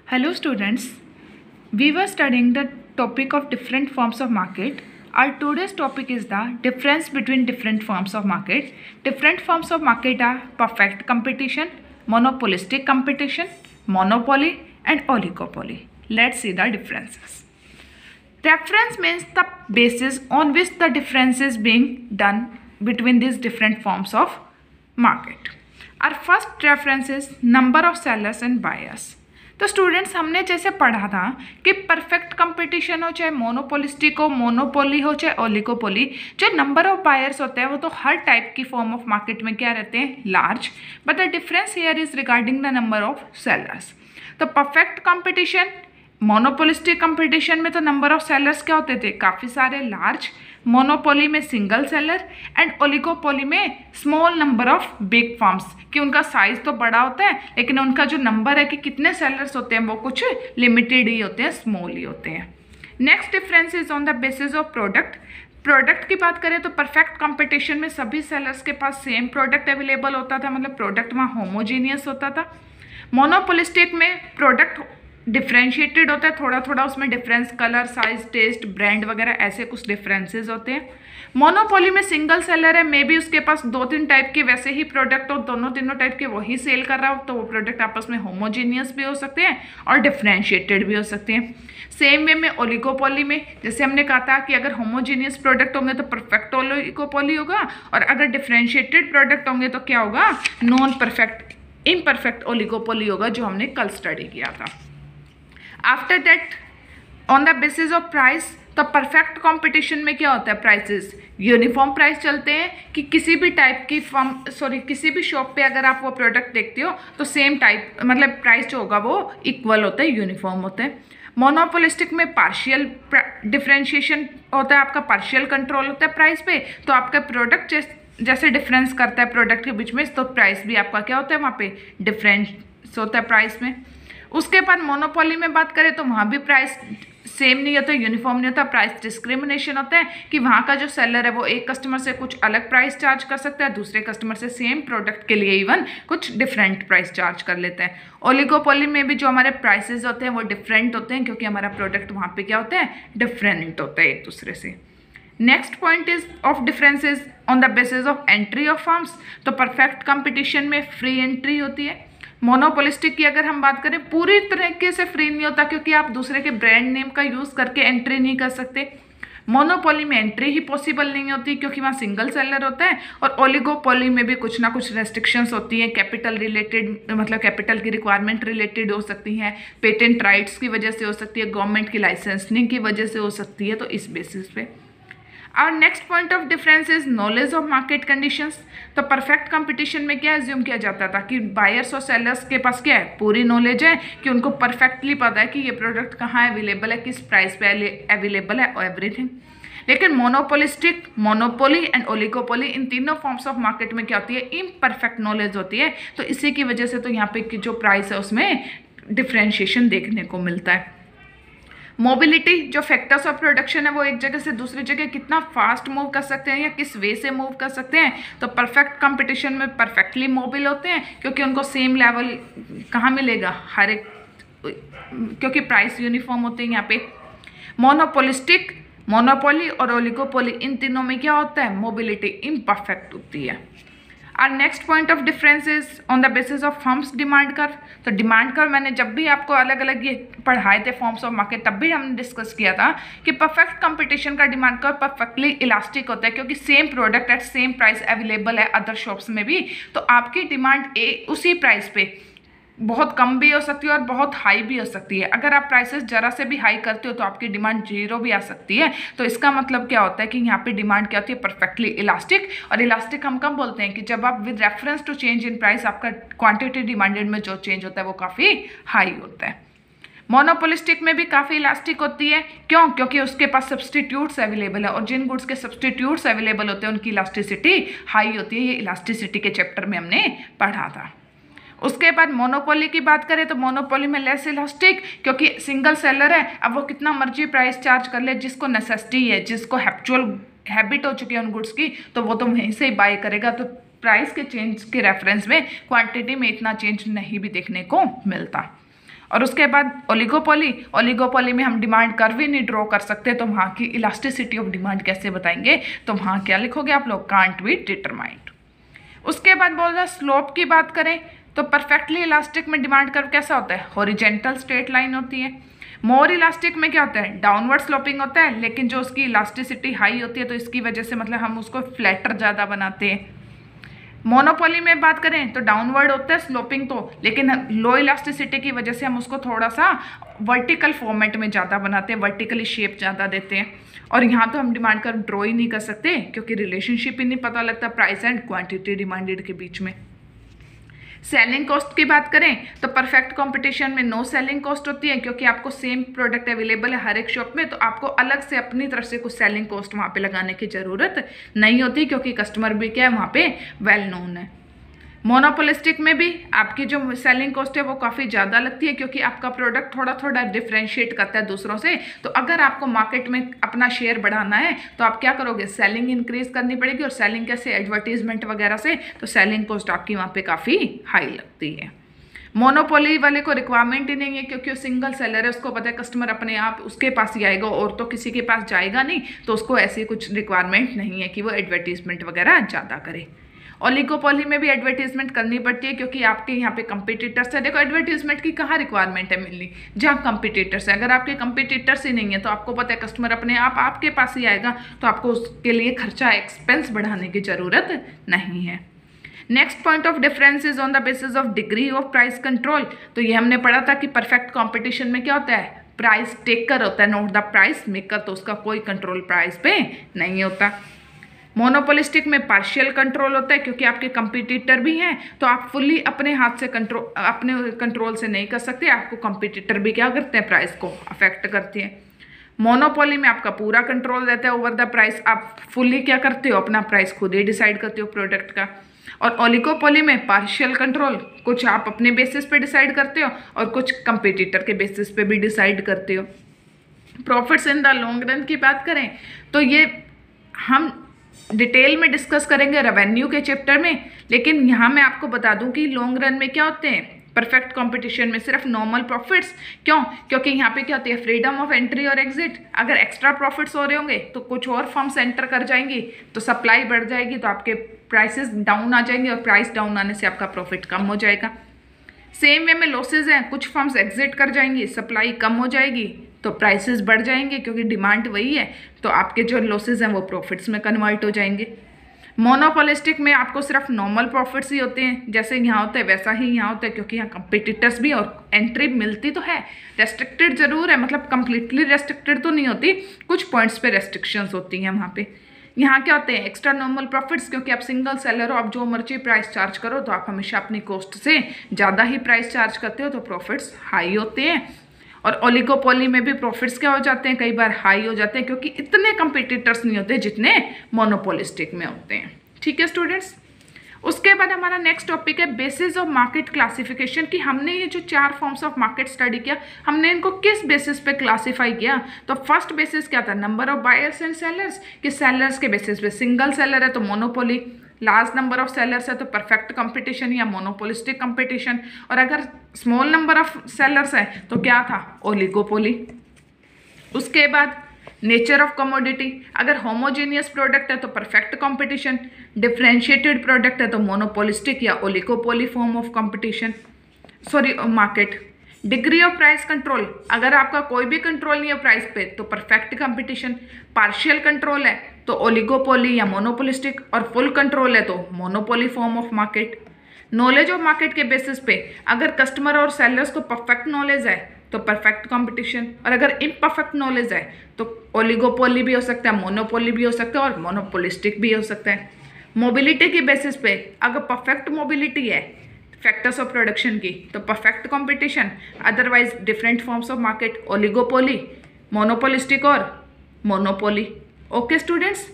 Hello students, we were studying the topic of different forms of market. Our today's topic is the difference between different forms of market. Different forms of market are perfect competition, monopolistic competition, monopoly and oligopoly. Let's see the differences. Reference means the basis on which the difference is being done between these different forms of market. Our first reference is number of sellers and buyers. तो students हमने जैसे पढ़ा था कि perfect competition हो चाहे monopolistic हो, monopoly हो चाहे ओलिगोपोली, जो नंबर ऑफ बायर्स होते हैं वो तो हर टाइप की फॉर्म ऑफ मार्केट में क्या रहते हैं, large, but the difference here is regarding the number of sellers. तो परफेक्ट कंपटीशन, मोनोपोलिस्टिक कंपटीशन में तो नंबर ऑफ सेलर्स क्या होते थे, काफ़ी सारे, लार्ज. मोनोपोली में सिंगल सेलर एंड ओलिगोपोली में small number of big firms, कि उनका साइज तो बड़ा होता है लेकिन उनका जो नंबर है कि कितने सेलर्स होते हैं वो कुछ लिमिटेड ही होते हैं, स्मॉल ही होते हैं. Next difference is on the basis of product. Product की बात करें तो परफेक्ट कंपटीशन में सभी सेलर्स के पास सेम प्रोडक्ट अवेलेबल होता था, मतलब प्रोडक्ट वहाँ होमोजीनियस होता था. मोनोपोलिस्टिक में प्रोडक्ट डिफ्रेंशिएटेड होता है, थोड़ा थोड़ा उसमें difference, colour, size, taste, brand वगैरह ऐसे कुछ डिफरेंसेस होते हैं. मोनोपोली में सिंगल सेलर है, मे बी उसके पास 2-3 टाइप के वैसे ही प्रोडक्ट हो, दोनों तीनों टाइप के वही सेल कर रहा हो, तो वो प्रोडक्ट आपस में होमोजीनियस भी हो सकते हैं और डिफ्रेंशिएटेड भी हो सकते हैं. सेम वे में ओलिगोपोली में जैसे हमने कहा था कि अगर होमोजीनियस प्रोडक्ट होंगे तो परफेक्ट ओलिगोपोली होगा, और अगर डिफ्रेंशिएटेड प्रोडक्ट होंगे तो क्या होगा, नॉन परफेक्ट, इम्परफेक्ट ओलिगोपोली होगा, जो हमने कल स्टडी किया था. After that on the basis of price, तो परफेक्ट कंपटीशन में क्या होता है, प्राइसेस यूनिफॉर्म प्राइस चलते हैं कि किसी भी टाइप की किसी भी शॉप पे अगर आप वो प्रोडक्ट देखते हो तो सेम टाइप, मतलब प्राइस जो होगा वो इक्वल होता है, यूनिफॉर्म होता है. मोनोपोलिस्टिक में पार्शियल डिफरेंशिएशन होता है, आपका पार्शियल कंट्रोल होता है प्राइस पे, तो आपका प्रोडक्ट जैसे डिफरेंस करता है प्रोडक्ट के बीच में, तो प्राइस भी आपका क्या होता है, वहाँ पे डिफरेंस होता है प्राइस में. उसके बाद मोनोपोली में बात करें तो वहाँ भी प्राइस सेम नहीं होता, यूनिफॉर्म नहीं होता, प्राइस डिस्क्रिमिनेशन होता है कि वहाँ का जो सेलर है वो एक कस्टमर से कुछ अलग प्राइस चार्ज कर सकता है, दूसरे कस्टमर से सेम प्रोडक्ट के लिए इवन कुछ डिफरेंट प्राइस चार्ज कर लेते हैं. ओलिगोपोली में भी जो हमारे प्राइसेस होते हैं वो डिफरेंट होते हैं, क्योंकि हमारा प्रोडक्ट वहाँ पे क्या होता है, डिफरेंट होता है एक दूसरे से. Next point is of differences on the basis of entry of firms. तो परफेक्ट कंपटीशन में फ्री एंट्री होती है. मोनोपोलिस्टिक की अगर हम बात करें पूरी तरीके से फ्री नहीं होता, क्योंकि आप दूसरे के ब्रांड नेम का यूज़ करके एंट्री नहीं कर सकते. मोनोपोली में एंट्री ही पॉसिबल नहीं होती क्योंकि वहाँ सिंगल सेलर होता है. और ओलिगोपोली में भी कुछ ना कुछ रेस्ट्रिक्शंस होती हैं, कैपिटल रिलेटेड, मतलब कैपिटल की रिक्वायरमेंट रिलेटेड हो सकती हैं, पेटेंट राइट्स की वजह से हो सकती है, गवर्नमेंट की लाइसेंसिंग की वजह से हो सकती है, तो इस बेसिस पे. और next point of difference is knowledge of market conditions. तो परफेक्ट कंपटीशन में क्या एज्यूम किया जाता था कि बायर्स और सेलर्स के पास क्या है, पूरी नॉलेज है, कि उनको परफेक्टली पता है कि ये प्रोडक्ट कहाँ अवेलेबल है, किस प्राइस पे अवेलेबल है, एवरीथिंग. लेकिन मोनोपोलिस्टिक, मोनोपोली एंड ओलिगोपोली, इन तीनों फॉर्म्स ऑफ मार्केट में क्या होती है, इम्परफेक्ट नॉलेज होती है. तो इसी की वजह से तो यहाँ पे जो प्राइस है उसमें डिफ्रेंशिएशन देखने को मिलता है. मोबिलिटी, जो फैक्टर्स ऑफ प्रोडक्शन है वो एक जगह से दूसरी जगह कितना फास्ट मूव कर सकते हैं या किस वे से मूव कर सकते हैं, तो परफेक्ट कंपटीशन में परफेक्टली मोबिल होते हैं, क्योंकि उनको सेम लेवल कहाँ मिलेगा, हर एक, क्योंकि प्राइस यूनिफॉर्म होते हैं यहाँ पे. मोनोपोलिस्टिक, मोनोपोली और ओलिगोपोली, इन तीनों में क्या होता है, मोबिलिटी इम्परफेक्ट होती है. और next point of difference is on the basis of firms demand curve. तो डिमांड कर्व मैंने जब भी आपको अलग अलग ये पढ़ाए थे फॉर्म्स ऑफ मार्केट, तब भी हमने डिस्कस किया था कि परफेक्ट कंपटीशन का डिमांड कर्व परफेक्टली इलास्टिक होता है, क्योंकि same product at same price available है अदर शॉप्स में भी, तो आपकी डिमांड उसी प्राइस पे बहुत कम भी हो सकती है और बहुत हाई भी हो सकती है. अगर आप प्राइसेस जरा से भी हाई करते हो तो आपकी डिमांड 0 भी आ सकती है. तो इसका मतलब क्या होता है कि यहाँ पे डिमांड क्या होती है, परफेक्टली इलास्टिक. और इलास्टिक हम कब बोलते हैं, कि जब आप with reference to change in price आपका क्वांटिटी डिमांडेड में जो चेंज होता है वो काफ़ी हाई होता है. मोनोपोलिस्टिक में भी काफ़ी इलास्टिक होती है, क्यों, क्योंकि उसके पास सब्सटीट्यूट्स अवेलेबल है, और जिन गुड्स के सब्सटीट्यूट्स अवेलेबल होते हैं उनकी इलास्टिसिटी हाई होती है. ये इलास्टिसिटी के चैप्टर में हमने पढ़ा था. उसके बाद मोनोपोली की बात करें तो मोनोपोली में लेस इलास्टिक, क्योंकि सिंगल सेलर है, अब वो कितना मर्जी प्राइस चार्ज कर ले, जिसको नेसेसिटी है, जिसको हैप्चुअल हैबिट हो चुकी है उन गुड्स की, तो वो तो वहीं से ही बाय करेगा. तो प्राइस के चेंज के रेफरेंस में क्वांटिटी में इतना चेंज नहीं भी देखने को मिलता. और उसके बाद ओलिगोपोली, ओलिगोपोली में हम डिमांड कर्व ही नहीं ड्रॉ कर सकते, तो वहाँ की इलास्टिसिटी ऑफ डिमांड कैसे बताएंगे, तो वहाँ क्या लिखोगे आप लोग, कांट बी डिटरमाइंड। उसके बाद बोल रहा है स्लोप की बात करें तो परफेक्टली इलास्टिक में डिमांड कर्व कैसा होता है, हॉरिजेंटल स्ट्रेट लाइन होती है। मोर इलास्टिक में क्या होता है, डाउनवर्ड स्लोपिंग होता है, लेकिन जो उसकी इलास्टिसिटी हाई होती है तो इसकी वजह से मतलब हम उसको फ्लैटर ज़्यादा बनाते हैं। मोनोपोली में बात करें तो डाउनवर्ड होता है स्लोपिंग तो, लेकिन लो इलास्टिसिटी की वजह से हम उसको थोड़ा सा वर्टिकल फॉर्मेट में ज़्यादा बनाते हैं, वर्टिकली शेप ज़्यादा देते हैं। और यहाँ तो हम डिमांड कर्व ड्रॉ ही नहीं कर सकते क्योंकि रिलेशनशिप ही नहीं पता लगता प्राइस एंड क्वांटिटी डिमांडेड के बीच में। सेलिंग कॉस्ट की बात करें तो परफेक्ट कंपटीशन में नो सेलिंग कॉस्ट होती है, क्योंकि आपको सेम प्रोडक्ट अवेलेबल है हर एक शॉप में, तो आपको अलग से अपनी तरफ से कुछ सेलिंग कॉस्ट वहाँ पे लगाने की ज़रूरत नहीं होती, क्योंकि कस्टमर भी क्या है वहाँ पे वेल नोन है। मोनोपोलिस्टिक में भी आपकी जो सेलिंग कॉस्ट है वो काफ़ी ज़्यादा लगती है, क्योंकि आपका प्रोडक्ट थोड़ा थोड़ा डिफ्रेंशिएट करता है दूसरों से। तो अगर आपको मार्केट में अपना शेयर बढ़ाना है तो आप क्या करोगे, सेलिंग इंक्रीज करनी पड़ेगी। और सेलिंग कैसे, एडवर्टीजमेंट वगैरह से, तो सेलिंग कॉस्ट आपकी वहाँ पे काफ़ी हाई लगती है। मोनोपोली वाले को रिक्वायरमेंट ही नहीं है, क्योंकि वो सिंगल सेलर है, उसको पता है कस्टमर अपने आप उसके पास ही आएगा और तो किसी के पास जाएगा नहीं, तो उसको ऐसी कुछ रिक्वायरमेंट नहीं है कि वो एडवर्टीजमेंट वगैरह ज़्यादा करे। ओलिगोपोली में भी एडवर्टीजमेंट करनी पड़ती है, क्योंकि आपके यहाँ पे कंपटीटर्स है। देखो एडवर्टीजमेंट की कहाँ रिक्वायरमेंट है मिलनी, जहाँ कंपटीटर्स है। अगर आपके कंपटीटर्स ही नहीं है तो आपको पता है कस्टमर अपने आप आपके पास ही आएगा, तो आपको उसके लिए खर्चा एक्सपेंस बढ़ाने की ज़रूरत नहीं है। Next point of difference is on the basis of degree of price control. तो ये हमने पढ़ा था कि परफेक्ट कॉम्पिटिशन में क्या होता है, प्राइस टेकर होता है, नॉट द प्राइस मेकर, तो उसका कोई कंट्रोल प्राइस पे नहीं होता। मोनोपोलिस्टिक में पार्शियल कंट्रोल होता है, क्योंकि आपके कंपटीटर भी हैं, तो आप फुल्ली अपने हाथ से अपने कंट्रोल से नहीं कर सकते, आपको कंपटीटर भी क्या करते हैं, प्राइस को अफेक्ट करते हैं। मोनोपोली में आपका पूरा कंट्रोल रहता है ओवर द प्राइस, आप फुल्ली क्या करते हो, अपना प्राइस खुद ही डिसाइड करते हो प्रोडक्ट का। और ओलिगोपोली में पार्शियल कंट्रोल, कुछ आप अपने बेसिस पे डिसाइड करते हो और कुछ कंपटीटर के बेसिस पे भी डिसाइड करते हो। Profits in the long run की बात करें तो ये हम डिटेल में डिस्कस करेंगे रेवेन्यू के चैप्टर में, लेकिन यहाँ मैं आपको बता दूं कि लॉन्ग रन में क्या होते हैं, परफेक्ट कंपटीशन में सिर्फ नॉर्मल प्रॉफिट्स। क्यों, क्योंकि यहाँ पे क्या होती है, फ्रीडम ऑफ एंट्री और एग्जिट। अगर एक्स्ट्रा प्रॉफिट्स हो रहे होंगे तो कुछ और फर्म्स एंटर कर जाएंगी, तो सप्लाई बढ़ जाएगी, तो आपके प्राइसेस डाउन आ जाएंगे, और प्राइस डाउन आने से आपका प्रॉफिट कम हो जाएगा। सेम वे में लॉसेज हैं, कुछ फर्म्स एग्जिट कर जाएंगी, सप्लाई कम हो जाएगी, तो प्राइसेस बढ़ जाएंगे, क्योंकि डिमांड वही है, तो आपके जो लॉसेज हैं वो प्रॉफिट्स में कन्वर्ट हो जाएंगे। मोनोपोलिस्टिक में आपको सिर्फ नॉर्मल प्रॉफिट्स ही होते हैं, जैसे यहाँ होता है वैसा ही यहाँ होता है, क्योंकि यहाँ कंपिटिटर्स भी और एंट्री मिलती तो है, रेस्ट्रिक्टेड जरूर है, मतलब कंप्लीटली रेस्ट्रिक्टेड तो नहीं होती, कुछ पॉइंट्स पे रेस्ट्रिक्शंस होती हैं वहाँ पे। यहाँ क्या होते हैं, एक्स्ट्रा नॉर्मल प्रॉफिट्स, क्योंकि आप सिंगल सेलर हो, आप जो मर्जी प्राइस चार्ज करो, तो आप हमेशा अपनी कॉस्ट से ज़्यादा ही प्राइस चार्ज करते हो, तो प्रॉफिट्स हाई होते हैं। और ओलिगोपोली में भी प्रॉफिट्स क्या हो जाते हैं, कई बार हाई हो जाते हैं, क्योंकि इतने कंपटीटर्स नहीं होते जितने मोनोपोलिस्टिक में होते हैं। ठीक है स्टूडेंट्स, उसके बाद हमारा नेक्स्ट टॉपिक है बेसिस ऑफ मार्केट क्लासिफिकेशन, कि हमने ये जो 4 फॉर्म्स ऑफ मार्केट स्टडी किया, हमने इनको किस बेसिस पे क्लासीफाई किया। तो फर्स्ट बेसिस क्या था, number of buyers and sellers, कि सेलर्स के बेसिस पे, सिंगल सेलर है तो monopoly, large number of sellers है तो परफेक्ट कंपटीशन या मोनोपोलिस्टिक कंपटीशन, और अगर स्मॉल नंबर ऑफ सेलर्स है तो क्या था, ओलिगोपोली। उसके बाद नेचर ऑफ कमोडिटी, अगर होमोजेनियस प्रोडक्ट है तो परफेक्ट कंपटीशन, डिफरेंशिएटेड प्रोडक्ट है तो मोनोपोलिस्टिक या oligopoly form of competition, market. Degree of price control, अगर आपका कोई भी कंट्रोल नहीं है प्राइस पे तो परफेक्ट कंपटीशन, पार्शियल कंट्रोल है तो ओलिगोपोली या मोनोपोलिस्टिक, और फुल कंट्रोल है तो monopoly form of market. Knowledge of market के बेसिस पे, अगर कस्टमर और सेलर्स को परफेक्ट नॉलेज है तो परफेक्ट कंपटीशन, और अगर इम्परफेक्ट नॉलेज है तो ओलिगोपोली भी हो सकता है, मोनोपोली भी हो सकता है, और मोनोपोलिस्टिक भी हो सकता है। मोबिलिटी के बेसिस पे, अगर परफेक्ट मोबिलिटी है फैक्टर्स ऑफ प्रोडक्शन की तो perfect competition, otherwise different forms of market, oligopoly, monopolistic और मोनोपोली। Okay students,